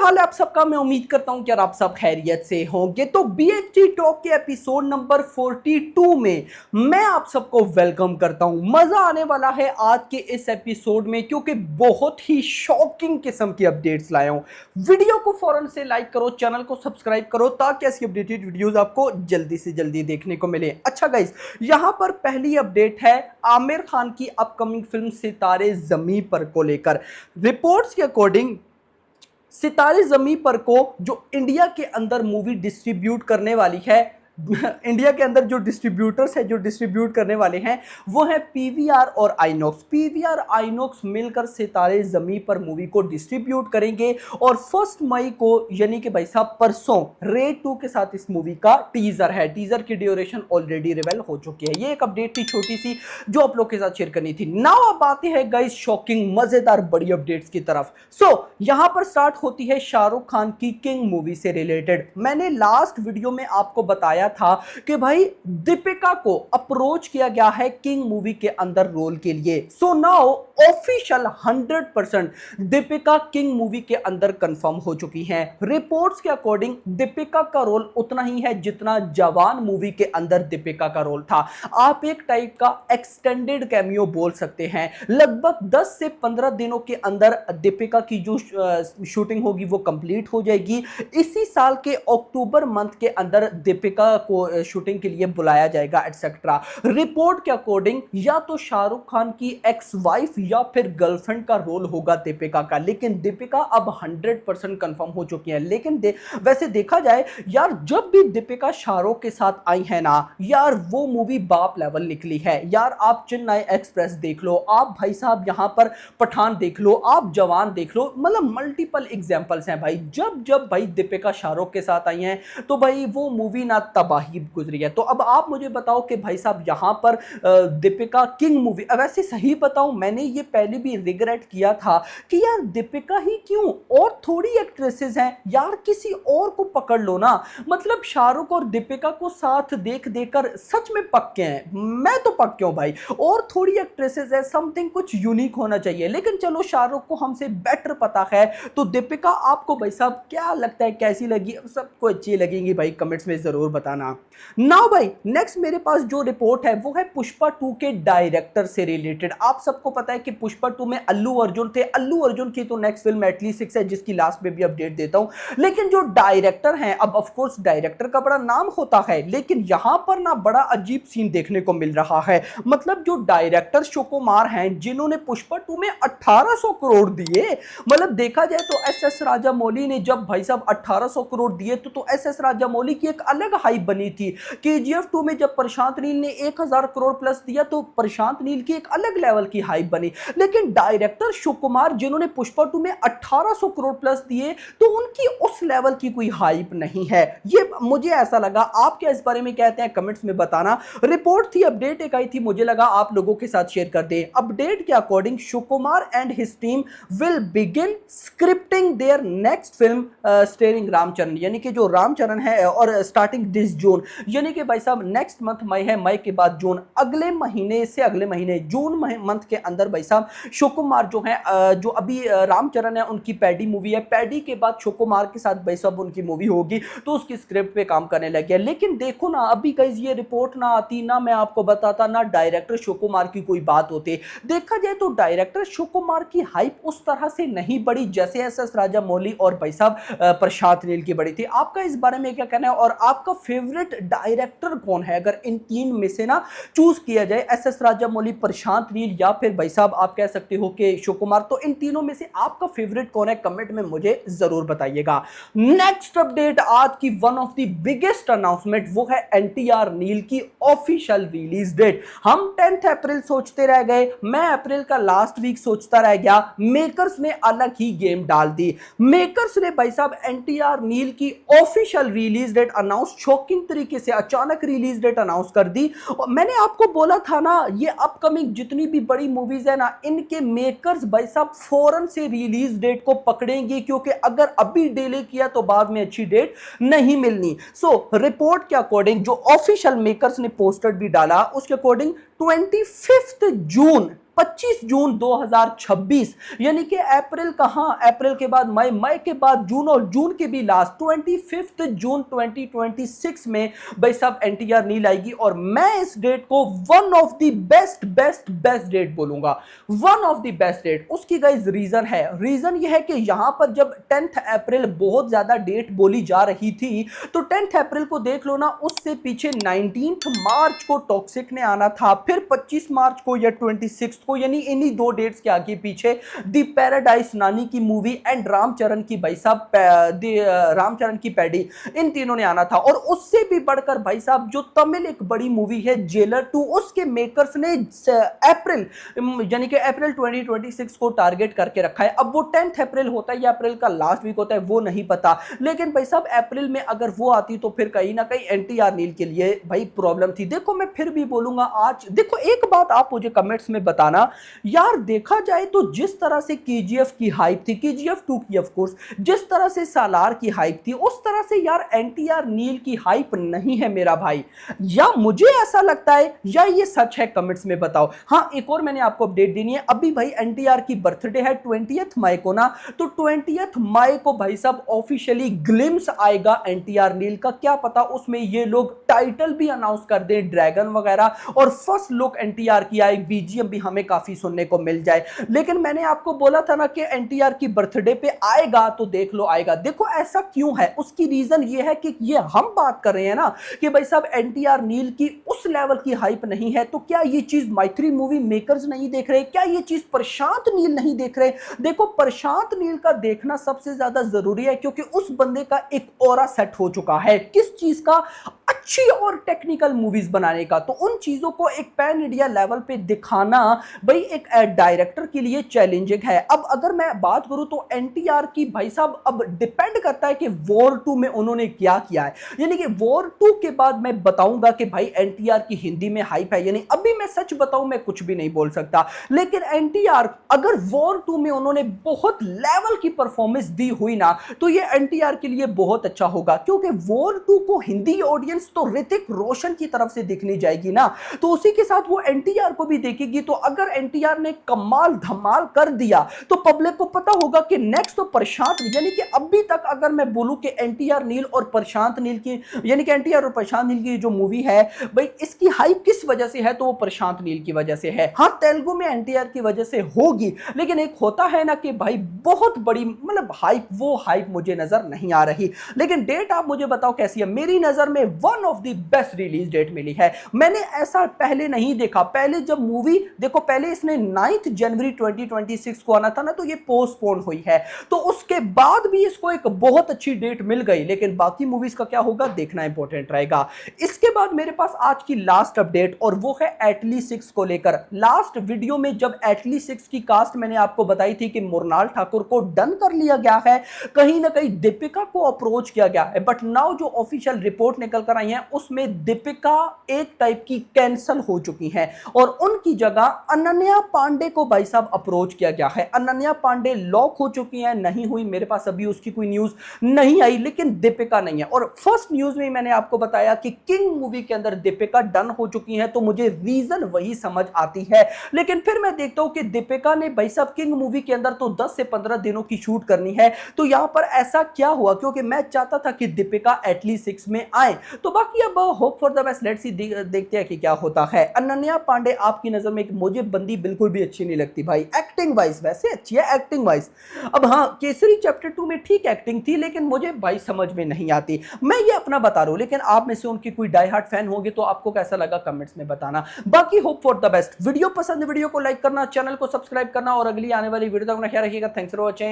हाल है आप सबका। मैं उम्मीद करता हूं कि आप सब खैरियत से होंगे। तो बीएचडी टॉक के एपिसोड नंबर 42 में मैं आप सबको वेलकम करता हूं। मजा आने वाला है आज के इस एपिसोड में, क्योंकि बहुत ही शॉकिंग किस्म की अपडेट्स लाया हूं। वीडियो को फौरन से लाइक करो, चैनल को सब्सक्राइब करो ताकि ऐसी अपडेटेड वीडियोस आपको जल्दी से जल्दी देखने को मिले। अच्छा गाइस, यहां पर पहली अपडेट है आमिर खान की अपकमिंग फिल्म सितारे ज़मीं पर को लेकर। रिपोर्ट्स के अकॉर्डिंग सितारे ज़मीं पर को जो इंडिया के अंदर मूवी डिस्ट्रीब्यूट करने वाली है, इंडिया के अंदर जो डिस्ट्रीब्यूटर्स है, जो डिस्ट्रीब्यूट करने वाले हैं, वो है पीवीआर और आइनॉक्स। पीवीआर आइनॉक्स मिलकर सितारे ज़मीं पर मूवी को डिस्ट्रीब्यूट करेंगे और 1 मई को यानी कि भाई साहब परसों रेड 2 के साथ इस मूवी का टीजर है। टीजर की ड्यूरेशन ऑलरेडी रिवील हो चुकी है। ये एक अपडेट थी छोटी सी जो आप लोग के साथ शेयर करनी थी। नाउ अब आते हैं गाइस शॉकिंग मजेदार बड़ी अपडेट्स की तरफ। यहां पर स्टार्ट होती है शाहरुख खान की किंग मूवी से रिलेटेड। मैंने लास्ट वीडियो में आपको बताया था कि भाई दीपिका को अप्रोच किया गया है किंग मूवी के अंदर रोल के लिए। So now official 100% Deepika king movie के अंदर कंफर्म हो चुकी हैं। रिपोर्ट्स के अकॉर्डिंग दीपिका का रोल उतना ही है जितना जवान मूवी के अंदर दीपिका का रोल था। आप एक टाइप का एक्सटेंडेड कैमियो बोल सकते हैं। लगभग 10 से 15 दिनों के अंदर दीपिका की जो शूटिंग होगी वो कंप्लीट हो जाएगी। इसी साल के अक्टूबर मंथ के अंदर दीपिका को शूटिंग के लिए बुलाया जाएगा एटसेट्रा। रिपोर्ट के अकॉर्डिंग या तो शाहरुख खान की एक्स वाइफ या फिर गर्लफ्रेंड का रोल होगा दीपिका का, लेकिन दीपिका अब 100% कंफर्म हो चुकी है। लेकिन वैसे देखा जाए यार, जब भी दीपिका शाहरुख के साथ आई है ना यार, वो मूवी बाप लेवल निकली है यार। आप चेन्नई एक्सप्रेस देख लो, आप भाई साहब यहां पर पठान देख लो, आप जवान देख लो, मतलब मल्टीपल एग्जांपल्स हैं भाई। जब जब भाई दीपिका शाहरुख के साथ आई हैं तो भाई वो मूवी ना तबाही गुजरी है। तो अब आप मुझे बताओ कि भाई साहब यहां पर दीपिका किंग मूवी, वैसे सही बताऊं मैंने ये पहले भी रिग्रेट किया था कि यार दीपिका ही क्यों, और थोड़ी एक्ट्रेसेस हैं यार, किसी और को पकड़ लो ना। मतलब शाहरुख और दीपिका को साथ देख देकर सच में पक्के हैं, मैं तो पक्के हूं भाई। और थोड़ी एक्ट्रेसेस है, समथिंग कुछ यूनिक होना चाहिए। लेकिन चलो शाहरुख को हमसे बेटर पता है, तो दीपिका आपको भाई साहब क्या लगता है, कैसी लगी? सबको अच्छी लगेंगी भाई, कमेंट्स में जरूर बताना। नाउ भाई नेक्स्ट मेरे पास जो रिपोर्ट है वो है पुष्पा 2 के डायरेक्टर से रिलेटेड। आप सबको पता है कि पुष्पा 2 में अल्लू अर्जुन थे। अल्लू अर्जुन की तो नेक्स्ट फिल्म एटली 6 है, जिसकी लास्ट में भी अपडेट देता हूं। लेकिन जो डायरेक्टर हैं, अब ऑफ कोर्स डायरेक्टर का बड़ा नाम होता है, लेकिन यहां पर ना बड़ा अजीब सीन देखने को मिल रहा है। मतलब जो डायरेक्टर सुकुमार हैं, जिन्होंने पुष्पा 2 में 1800 करोड़ दिए, मतलब देखा जाए तो एस राजामौली ने जब भाई साहब 1800 करोड़ दिए तो एस राजामौली की एक अलग हाइप बनी थी। केजीएफ 2 में जब प्रशांत नील ने 1000 करोड़ प्लस दिया तो प्रशांत नील की एक अलग लेवल की हाइप बनी। लेकिन डायरेक्टर सुकुमार जिन्होंने पुष्पा 2 में 1800 करोड़ प्लस दिए, तो उनकी उस लेवल की कोई हाइप नहीं है। ये मुझे ऐसा लगा। आप क्या इस बारे में कहते हैं कमेंट्स में बताना। रिपोर्ट थी, अपडेट एक आई थी, मुझे लगा आप लोगों के साथ शेयर कर दे। अपडेट के according Sukumar and his team will begin scripting their next film starring Ramcharan, यानी कि जो रामचरण है, और स्टार्टिंग दिस जून, यानी कि भाई साहब नेक्स्ट मंथ मई है, मई के बाद जून, अगले महीने से अगले महीने जून मंथ के अंदर भाई साहब सुकुमार जो है, जो अभी रामचरण है उनकी पैडी मूवी है, पैडी के बाद सुकुमार के साथ भाई साहब उनकी मूवी होगी, तो उसकी स्क्रिप्ट पे काम करने लग गया। लेकिन देखो ना, अभी गाइस ये रिपोर्ट ना आती, ना मैं आपको बताता, ना डायरेक्टर सुकुमार की कोई बात होती। देखा जाए तो डायरेक्टर सुकुमार की हाइप उस तरह से नहीं बढ़ी जैसे एस राजामौली और भाई साहब प्रशांत नील की बड़ी थी। आपका इस बारे में क्या कहना है, और आपका फेवरेट डायरेक्टर कौन है? अगर इन तीन में से ना चूज किया जाए, एस राजामौली, प्रशांत नील या फिर भाई साहब आप कह सकते हो कि सुकुमार, तो इन तीनों में से आपका फेवरेट कौन है? कमेंट में मुझे जरूर बताइएगा। नेक्स्ट अपडेट, आज की one of the biggest announcement, वो है एनटीआर नील की ऑफिशियल रिलीज डेट। हम 10 अप्रैल सोचते रह गए, मैं अप्रैल का लास्ट वीक सोचता रह गया, मेकर्स ने अलग ही गेम डाल दी। मेकर्स ने भाई साहब एनटीआर नील की official release date announce shocking तरीके से अचानक रिलीज डेट अनाउंस कर दी। और मैंने आपको बोला था ना, ये अपकमिंग जितनी भी बड़ी मूवीज है ना, इनके मेकर्स भाई साहब फौरन से रिलीज डेट को पकड़ेंगे, क्योंकि अगर अभी डिले किया तो बाद में अच्छी डेट नहीं मिलनी। सो रिपोर्ट के अकॉर्डिंग जो ऑफिशियल मेकर्स ने पोस्टर भी डाला, उसके अकॉर्डिंग 25 जून 25 जून 2026, यानी कि अप्रैल कहां, अप्रैल के बाद मई, मई के बाद जून और जून के भी लास्ट 25 जून 2026 में भाई साहब एनटीआर नील आएगी। और मैं इस डेट को one of the best best best date बोलूंगा, one of the best date. उसकी गाइस रीजन है, रीजन यह है कि यहां पर जब 10 अप्रैल बहुत ज्यादा डेट बोली जा रही थी, तो 10 अप्रैल को देख लो ना, उससे पीछे 19 मार्च को टॉक्सिक ने आना था, फिर 25 मार्च को या 26 को, यानी इन्हीं दो डेट्स के आगे पीछे दी पैराडाइज नानी की मूवी एंड रामचरण की भाई साहब रामचरण की पैडी, इन तीनों ने आना था। और उससे भी बढ़कर भाई साहब जो तमिल एक बड़ी मूवी है जेलर 2, उसके मेकर्स ने अप्रैल यानी कि अप्रैल 2026 को टारगेट करके रखा है। अब वो 10 अप्रैल होता है या अप्रैल का लास्ट वीक होता है वो नहीं पता, लेकिन भाई साहब अप्रैल में अगर वो आती तो फिर कहीं ना कहीं एनटीआर नील के लिए भाई प्रॉब्लम थी। देखो मैं फिर भी बोलूंगा, आज देखो एक बात आप मुझे कमेंट्स में बताना यार, देखा जाए तो जिस तरह से केजीएफ की हाइप थी, केजीएफ 2 की ऑफ कोर्स, जिस तरह से सालार की हाइप थी, उस तरह से यार एनटीआर नील की हाइप नहीं है मेरा भाई। या मुझे ऐसा लगता है या ये सच है, कमेंट्स में बताओ। हाँ, एक और मैंने आपको अपडेट देनी है, अभी भाई एनटीआर की बर्थडे है 20 मई को ना, तो 20 मई को भाई साहब ऑफिशियली ग्लिम्स आएगा एनटीआर नील का। क्या पता उसमें ये लोग टाइटल भी अनाउंस कर दें, ड्रैगन वगैरह, और फर्स्ट लुक एनटीआर की आए, बीजीएम भी हमें काफी सुनने को मिल जाए। लेकिन मैंने आपको बोला था ना कि एनटीआर की बर्थडे पे आएगा, तो देख लो आएगा। देखो ऐसा क्यों है, उसकी रीजन ये है कि ये हम बात कर रहे हैं ना कि भाई साहब एनटीआर नील की उस लेवल की हाइप नहीं है, तो क्या ये चीज मैत्री मूवी मेकर्स नहीं देख रहे, क्या ये चीज प्रशांत नील नहीं देख रहे? देखो प्रशांत नील का देखना सबसे ज्यादा जरूरी है, क्योंकि उस बंदे का एक ऑरा सेट हो चुका है। किस चीज का? अच्छी और टेक्निकल मूवीज बनाने का। तो उन चीजों को एक पैन इंडिया लेवल पे दिखाना भाई एक डायरेक्टर के लिए चैलेंजिंग है। अब अगर मैं बात करूं तो एनटीआर की भाई साहब अब डिपेंड करता है कि वॉर 2 में उन्होंने क्या किया है, यानी कि वॉर 2 के बाद मैं बताऊंगा कि भाई एनटीआर की हिंदी में हाइप है, यानी अभी मैं सच बताऊं मैं कुछ भी नहीं बोल सकता। लेकिन एनटीआर अगर वॉर 2 में उन्होंने बहुत लेवल की परफॉर्मेंस दी हुई ना, तो ये एनटीआर के लिए बहुत अच्छा होगा, क्योंकि वॉर 2 को हिंदी ऑडियंस तो ऋतिक रोशन की तरफ से दिखनी जाएगी ना, तो उसी के साथ वो एनटीआर को भी देखेगी। तो अगर एनटीआर ने कमाल धमाल कर दिया तो पब्लिक को पता होगा कि नेक्स्ट तो प्रशांत, यानी कि अभी तक अगर मैं बोलूं कि एनटीआर नील और प्रशांत नील की, यानी कि एनटीआर और प्रशांत नील की जो मूवी है भाई, इसकी हाइप किस वजह से है, तो वो प्रशांत नील की वजह से है। हाँ, तेलुगु में एनटीआर की वजह से होगी, लेकिन एक होता है ना कि भाई बहुत बड़ी मतलब हाइप, वो हाइप मुझे नजर नहीं आ रही। लेकिन डेट आप मुझे बताओ कैसी है? मेरी नजर में one of the best release date मिली है। मैंने ऐसा पहले नहीं देखा। पहले जब मूवी देखो, पहले इसने 9 जनवरी 2026 को आना था ना, तो ये पोस्टपोन हुई है, तो उसके बाद भी इसको एक बहुत अच्छी डेट मिल गई। लेकिन बाकी मूवीज का क्या होगा देखना इंपॉर्टेंट रहेगा। इसके बाद मेरे पास आज की लास्ट अपडेट, और वो है एटली 6 को लेकर। लास्ट वीडियो में जब एटली 6 की कास्ट मैंने आपको बताई थी कि मुरनाल ठाकुर को डन कर लिया गया है, कहीं ना कहीं दीपिका को अप्रोच किया गया है, बट नाउ जो ऑफिशियल रिपोर्ट निकल कर आई है उसमें दीपिका एक टाइप की कैंसल हो चुकी हैं, और उनकी जगह अनन्या पांडे को भाई साहब अप्रोच किया गया है। अनन्या पांडे लॉक हो चुकी हैं, नहीं हुई, मेरे पास अभी उसकी कोई न्यूज नहीं आई, लेकिन दीपिका नहीं है। और फर्स्ट न्यूज में मैंने आपको बताया कि किंग मूवी के अंदर दीपिका डन हो चुकी हैं, तो मुझे रीजन वही समझ आती है। लेकिन फिर मैं देखता हूं कि दीपिका ने भाई साहब किंग मूवी के अंदर तो 10 से 15 दिनों की शूट करनी है, तो यहां पर ऐसा क्या हुआ? क्योंकि मैं चाहता था कि दीपिका एटली 6 में आए। तो बाकी अब hope for the best, let's see, देखते हैं कि क्या होता है। अनन्या पांडे आपकी नजर में मुझे बंदी बिल्कुल भी अच्छी नहीं लगती भाई, एक्टिंग वाइज वैसे अच्छी है, एक्टिंग वाइज। अब हाँ, केसरी चैप्टर 2 में ठीक एक्टिंग थी, लेकिन मुझे भाई समझ में नहीं आती। मैं ये अपना बता रहा हूं, लेकिन आप में से उनकी कोई डाई हार्ट फैन होगी तो आपको कैसा लगा कमेंट्स में बताना। बाकी hope for the best. Video पसंद, वीडियो को लाइक करना, चैनल को सब्सक्राइब करना, और अगली आने वाली वीडियो तक अपना ख्याल रखिएगा। Thanks for watching.